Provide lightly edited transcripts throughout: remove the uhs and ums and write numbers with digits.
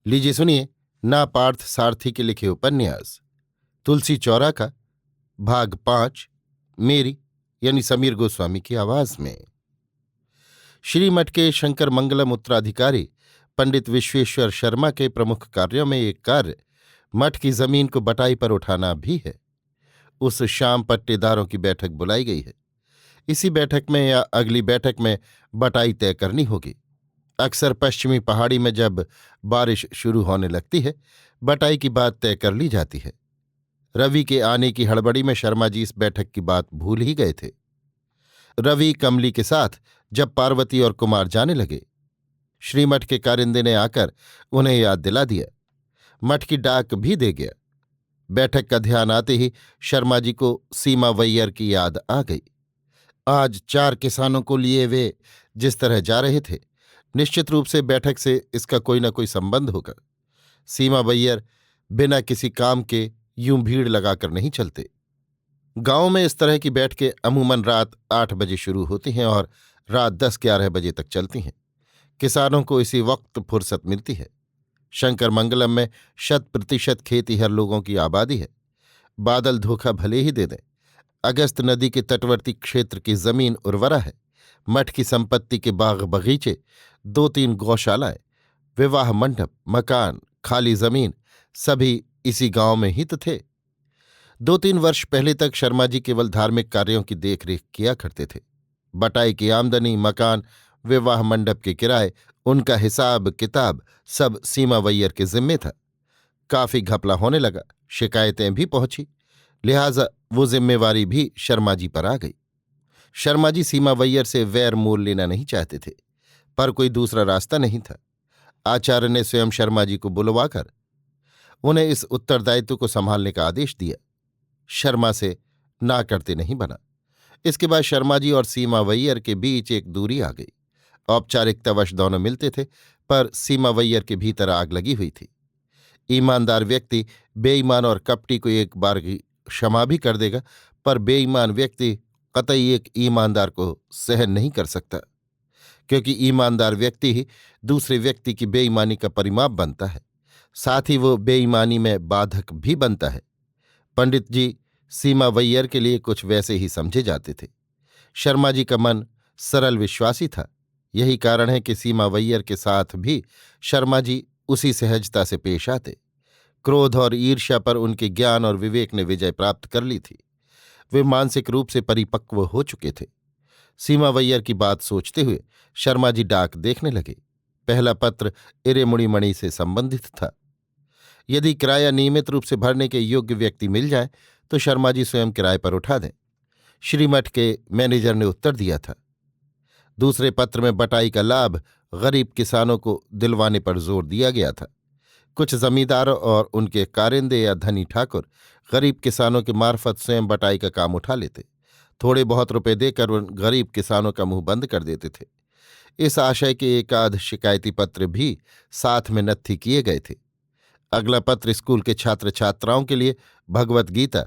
लीजिए सुनिए ना पार्थ सारथी के लिखे उपन्यास तुलसी चौरा का भाग 5 मेरी यानी समीर गोस्वामी की आवाज में। श्री मठ के शंकर मंगलम उत्तराधिकारी पंडित विश्वेश्वर शर्मा के प्रमुख कार्यों में एक कार्य मठ की जमीन को बटाई पर उठाना भी है। उस शाम पट्टेदारों की बैठक बुलाई गई है। इसी बैठक में या अगली बैठक में बटाई तय करनी होगी। अक्सर पश्चिमी पहाड़ी में जब बारिश शुरू होने लगती है, बटाई की बात तय कर ली जाती है। रवि के आने की हड़बड़ी में शर्मा जी इस बैठक की बात भूल ही गए थे। रवि कमली के साथ जब पार्वती और कुमार जाने लगे, श्रीमठ के कारिंदे ने आकर उन्हें याद दिला दिया। मठ की डाक भी दे गया। बैठक का ध्यान आते ही शर्मा जी को सीमा वैयर की याद आ गई। आज 4 किसानों को लिए वे जिस तरह जा रहे थे, निश्चित रूप से बैठक से इसका कोई न कोई संबंध होगा। सीमा वैयर बिना किसी काम के यूं भीड़ लगाकर नहीं चलते। गांव में इस तरह की बैठकें अमूमन रात 8 बजे शुरू होती हैं और रात 10-11 बजे तक चलती हैं। किसानों को इसी वक्त फुर्सत मिलती है। शंकर मंगलम में 100% खेतीहर लोगों की आबादी है। बादल धोखा भले ही दे दें, अगस्त नदी के तटवर्ती क्षेत्र की जमीन उर्वरा है। मठ की संपत्ति के बाग बगीचे, 2-3 गौशालाएं, विवाह मंडप, मकान, खाली जमीन सभी इसी गांव में ही तो थे। 2-3 वर्ष पहले तक शर्मा जी केवल धार्मिक कार्यों की देखरेख किया करते थे। बटाई की आमदनी, मकान, विवाह मंडप के किराए, उनका हिसाब किताब सब सीमा वैयर के जिम्मे था। काफी घपला होने लगा, शिकायतें भी पहुंची, लिहाजा वो जिम्मेवारी भी शर्मा जी पर आ गई। शर्मा जी सीमा वैयर से वैर मोल लेना नहीं चाहते थे, पर कोई दूसरा रास्ता नहीं था। आचार्य ने स्वयं शर्मा जी को बुलवाकर उन्हें इस उत्तरदायित्व को संभालने का आदेश दिया। शर्मा से ना करते नहीं बना। इसके बाद शर्मा जी और सीमा वैयर के बीच एक दूरी आ गई। औपचारिकतावश दोनों मिलते थे, पर सीमा वैयर के भीतर आग लगी हुई थी। ईमानदार व्यक्ति बेईमान और कपटी को एक बार की क्षमा भी कर देगा, पर बेईमान व्यक्ति कतई एक ईमानदार को सहन नहीं कर सकता, क्योंकि ईमानदार व्यक्ति ही दूसरे व्यक्ति की बेईमानी का परिमाप बनता है, साथ ही वो बेईमानी में बाधक भी बनता है। पंडित जी सीमा वैयर के लिए कुछ वैसे ही समझे जाते थे। शर्मा जी का मन सरल विश्वासी था। यही कारण है कि सीमा वैयर के साथ भी शर्मा जी उसी सहजता से पेश आते। क्रोध और ईर्ष्या पर उनके ज्ञान और विवेक ने विजय प्राप्त कर ली थी। वे मानसिक रूप से परिपक्व हो चुके थे। सीमा वैयर की बात सोचते हुए शर्मा जी डाक देखने लगे। पहला पत्र इरेमुड़ी मणि से संबंधित था। यदि किराया नियमित रूप से भरने के योग्य व्यक्ति मिल जाए तो शर्मा जी स्वयं किराए पर उठा दें। श्रीमठ के मैनेजर ने उत्तर दिया था। दूसरे पत्र में बटाई का लाभ गरीब किसानों को दिलवाने पर जोर दिया गया था। कुछ जमींदार और उनके कारिंदे या धनी ठाकुर गरीब किसानों के मार्फत स्वयं बटाई का काम उठा लेते। थोड़े बहुत रुपए देकर उन गरीब किसानों का मुंह बंद कर देते थे। इस आशय के एकाध शिकायती पत्र भी साथ में नत्थी किए गए थे। अगला पत्र स्कूल के छात्र छात्राओं के लिए भगवत गीता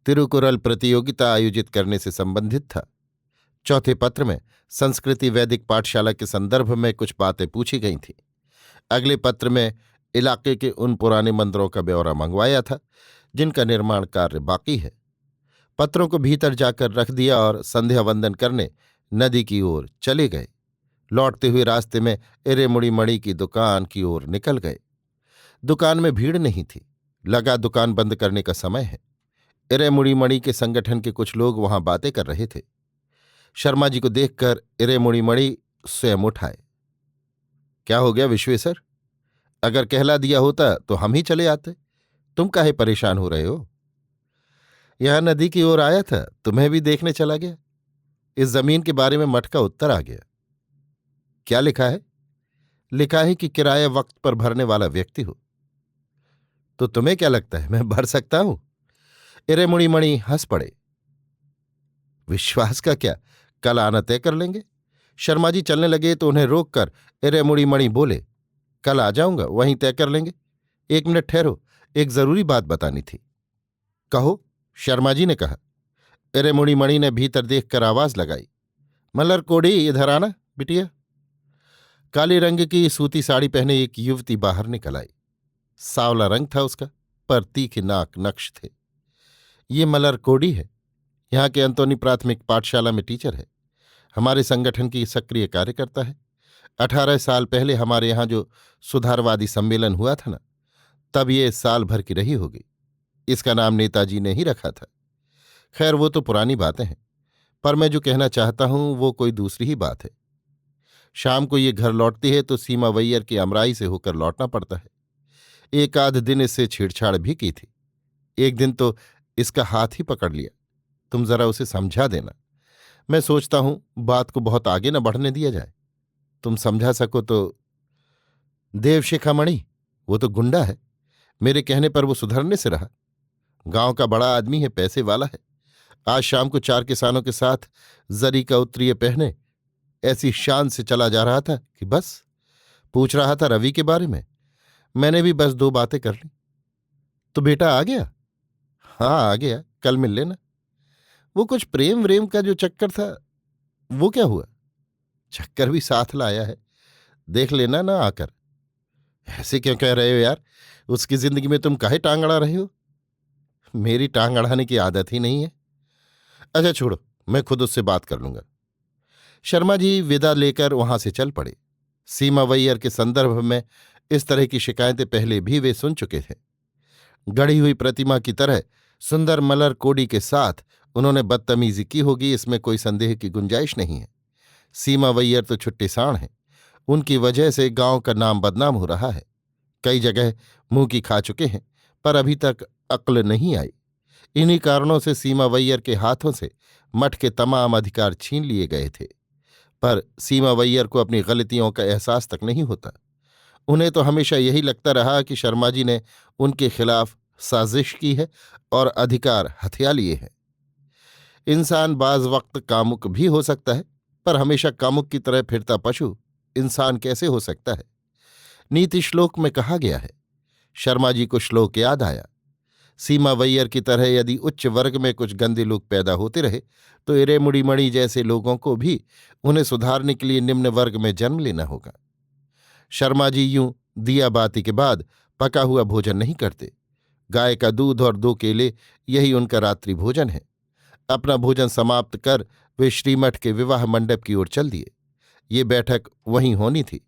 तिरुकुरल प्रतियोगिता आयोजित करने से संबंधित था। चौथे पत्र में संस्कृति वैदिक पाठशाला के संदर्भ में कुछ बातें पूछी गई थीं। अगले पत्र में इलाके के उन पुराने मंदिरों का ब्यौरा मंगवाया था जिनका निर्माण कार्य बाकी है। पत्रों को भीतर जाकर रख दिया और संध्या वंदन करने नदी की ओर चले गए। लौटते हुए रास्ते में इरेमुड़ी मणि की दुकान की ओर निकल गए। दुकान में भीड़ नहीं थी, लगा दुकान बंद करने का समय है। इरेमुड़ी मणि के संगठन के कुछ लोग वहां बातें कर रहे थे। शर्मा जी को देखकर इरेमुड़ी मणि स्वयं उठाए। क्या हो गया विश्वेश्वर? अगर कहला दिया होता तो हम ही चले आते, तुम काहे परेशान हो रहे हो? यहां नदी की ओर आया था, तुम्हें भी देखने चला गया। इस जमीन के बारे में मठ का उत्तर आ गया। क्या लिखा है? लिखा है कि किराया वक्त पर भरने वाला व्यक्ति हो। तो तुम्हें क्या लगता है मैं भर सकता हूं? इरेमुड़ी मणि हंस पड़े। विश्वास का क्या, कल आना तय कर लेंगे। शर्मा जी चलने लगे तो उन्हें रोककर इरेमुड़ी मणि बोले, कल आ जाऊंगा, वहीं तय कर लेंगे। 1 मिनट ठहरो, एक जरूरी बात बतानी थी। कहो, शर्मा जी ने कहा। इरेमुड़ी मणि ने भीतर देखकर आवाज लगाई, मलर कोड़ी इधर आना बिटिया। काले रंग की सूती साड़ी पहने एक युवती बाहर निकल आई। सांवला रंग था उसका, पर तीखे नाक नक्श थे। ये मलर कोडी है, यहाँ के अंतोनी प्राथमिक पाठशाला में टीचर है। हमारे संगठन की सक्रिय कार्यकर्ता है। 18 साल पहले हमारे यहाँ जो सुधारवादी सम्मेलन हुआ था ना, तब ये साल भर की रही होगी। इसका नाम नेताजी ने ही रखा था। खैर, वो तो पुरानी बातें हैं, पर मैं जो कहना चाहता हूं वो कोई दूसरी ही बात है। शाम को ये घर लौटती है तो सीमा वैयर की अमराई से होकर लौटना पड़ता है। एक आध दिन इससे छेड़छाड़ भी की थी। एक दिन तो इसका हाथ ही पकड़ लिया। तुम जरा उसे समझा देना। मैं सोचता हूं बात को बहुत आगे न बढ़ने दिया जाए। तुम समझा सको तो। देवशिखामणि, वो तो गुंडा है। मेरे कहने पर वो सुधरने से रहा। गांव का बड़ा आदमी है, पैसे वाला है। आज शाम को 4 किसानों के साथ जरी का उत्तरीय पहने ऐसी शान से चला जा रहा था कि बस पूछ रहा था रवि के बारे में। मैंने भी बस 2 बातें कर ली। तो बेटा आ गया? हाँ, आ गया। कल मिल लेना। वो कुछ प्रेम व्रेम का जो चक्कर था, वो क्या हुआ? चक्कर भी साथ लाया है, देख लेना ना आकर। ऐसे क्यों कह रहे हो यार? उसकी जिंदगी में तुम काहे टांग अड़ा रहे हो? मेरी टांग अड़ाने की आदत ही नहीं है। अच्छा छोड़ो, मैं खुद उससे बात कर लूंगा। शर्मा जी विदा लेकर वहां से चल पड़े। सीमा वैयर के संदर्भ में इस तरह की शिकायतें पहले भी वे सुन चुके थे। गढ़ी हुई प्रतिमा की तरह सुंदर मलर कोडी के साथ उन्होंने बदतमीजी की होगी, इसमें कोई संदेह की गुंजाइश नहीं है। सीमा वैयर तो छुट्टी साण हैं। उनकी वजह से गांव का नाम बदनाम हो रहा है। कई जगह मुंह की खा चुके हैं, पर अभी तक अक्ल नहीं आई। इन्हीं कारणों से सीमा वैयर के हाथों से मठ के तमाम अधिकार छीन लिए गए थे। पर सीमा वैयर को अपनी गलतियों का एहसास तक नहीं होता। उन्हें तो हमेशा यही लगता रहा कि शर्मा जी ने उनके खिलाफ साजिश की है और अधिकार हथिया लिए हैं। इंसान बाज वक्त कामुक भी हो सकता है, पर हमेशा कामुक की तरह फिरता पशु इंसान कैसे हो सकता है? नीति श्लोक में कहा गया है। शर्मा जी को श्लोक याद आया। सीमा वैयर की तरह यदि उच्च वर्ग में कुछ गंदे लोग पैदा होते रहे तो इरे मुड़ीमणि जैसे लोगों को भी उन्हें सुधारने के लिए निम्न वर्ग में जन्म लेना होगा। शर्मा जी यूं दिया बाती के बाद पका हुआ भोजन नहीं करते। गाय का दूध और 2 केले, यही उनका रात्रि भोजन है। अपना भोजन समाप्त कर वे श्रीमठ के विवाह मंडप की ओर चल दिए। ये बैठक वहीं होनी थी।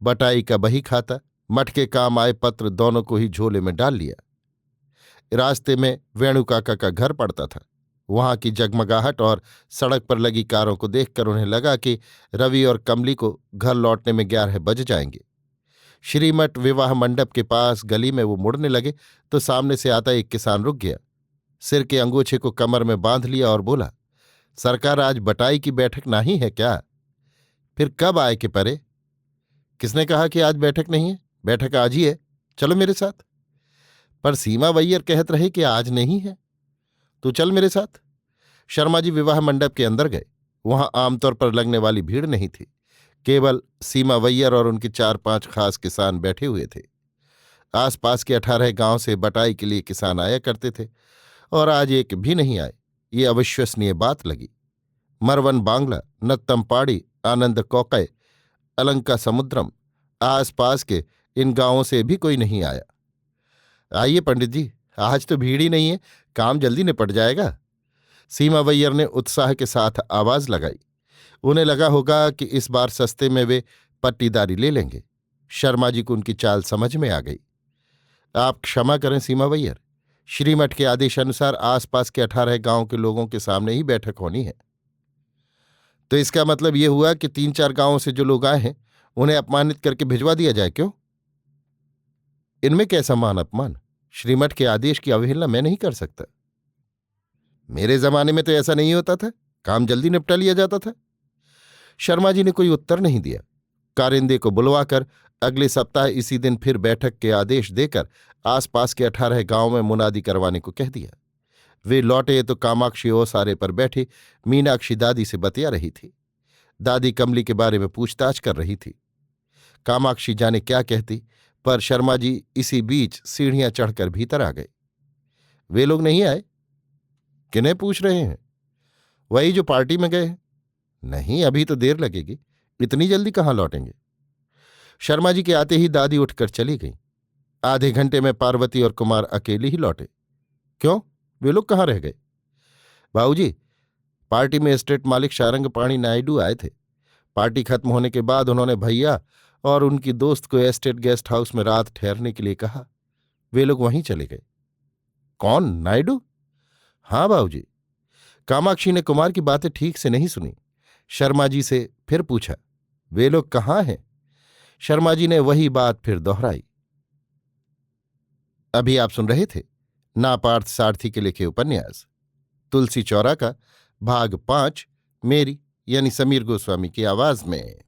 बटाई का बही खाता, मठ के काम आए पत्र दोनों को ही झोले में डाल लिया। रास्ते में वेणु काका का घर पड़ता था। वहां की जगमगाहट और सड़क पर लगी कारों को देखकर उन्हें लगा कि रवि और कमली को घर लौटने में 11 बज जाएंगे। श्रीमठ विवाह मंडप के पास गली में वो मुड़ने लगे तो सामने से आता एक किसान रुक गया। सिर के अंगूछे को कमर में बांध लिया और बोला, सरकार आज बटाई की बैठक नहीं है क्या? फिर कब आए कि परे? किसने कहा कि आज बैठक नहीं है? बैठक आज ही है, चलो मेरे साथ। पर सीमा वैयर कहत रहे कि आज नहीं है। तू चल मेरे साथ। शर्मा जी विवाह मंडप के अंदर गए। वहां आमतौर पर लगने वाली भीड़ नहीं थी। केवल सीमा वैयर और उनके 4-5 खास किसान बैठे हुए थे। आसपास के 18 गांव से बटाई के लिए किसान आया करते थे और आज एक भी नहीं आए। ये अविश्वसनीय बात लगी। मरवन बांग्ला, नत्तमपाड़ी, आनंद कौकय, अलंका समुद्रम, आसपास के इन गांवों से भी कोई नहीं आया। आइए पंडित जी, आज तो भीड़ ही नहीं है, काम जल्दी निपट जाएगा। सीमा वैयर ने उत्साह के साथ आवाज लगाई। उन्हें लगा होगा कि इस बार सस्ते में वे पट्टीदारी ले लेंगे। शर्मा जी को उनकी चाल समझ में आ गई। आप क्षमा करें सीमा वैयर, श्रीमठ के आदेशानुसार आसपास के 18 गांव के लोगों के सामने ही बैठक होनी है। तो इसका मतलब ये हुआ कि 3-4 गांवों से जो लोग आए हैं उन्हें अपमानित करके भिजवा दिया जाए, क्यों? इनमें कैसा मान अपमान? श्रीमठ के आदेश की अवहेलना मैं नहीं कर सकता। मेरे जमाने में तो ऐसा नहीं होता था, काम जल्दी निपटा लिया जाता था। शर्मा जी ने कोई उत्तर नहीं दिया। कारिंदे को बुलवाकर अगले सप्ताह इसी दिन फिर बैठक के आदेश देकर आसपास के 18 गांव में मुनादी करवाने को कह दिया। वे लौटे तो कामाक्षी ओसारे पर बैठी मीनाक्षी दादी से बतिया रही थी। दादी कमली के बारे में पूछताछ कर रही थी। कामाक्षी जाने क्या कहती, पर शर्मा जी इसी बीच सीढ़ियां चढ़कर भीतर आ गए। वे लोग नहीं आए? किन्हें पूछ रहे हैं? वही जो पार्टी में गए हैं। नहीं, अभी तो देर लगेगी, इतनी जल्दी कहाँ लौटेंगे? शर्मा जी के आते ही दादी उठकर चली गईं। आधे घंटे में पार्वती और कुमार अकेले ही लौटे। क्यों, वे लोग कहाँ रह गए? बाबूजी, पार्टी में एस्टेट मालिक शारंगपाणी नायडू आए थे। पार्टी खत्म होने के बाद उन्होंने भैया और उनकी दोस्त को एस्टेट गेस्ट हाउस में रात ठहरने के लिए कहा। वे लोग वहीं चले गए। कौन, नायडू? हाँ बाबूजी। कामाक्षी ने कुमार की बातें ठीक से नहीं सुनी। शर्मा जी से फिर पूछा, वे लोग कहाँ हैं? शर्मा जी ने वही बात फिर दोहराई। अभी आप सुन रहे थे नापार्थ सारथी के लिखे उपन्यास तुलसी चौरा का भाग 5 मेरी यानी समीर गोस्वामी की आवाज में।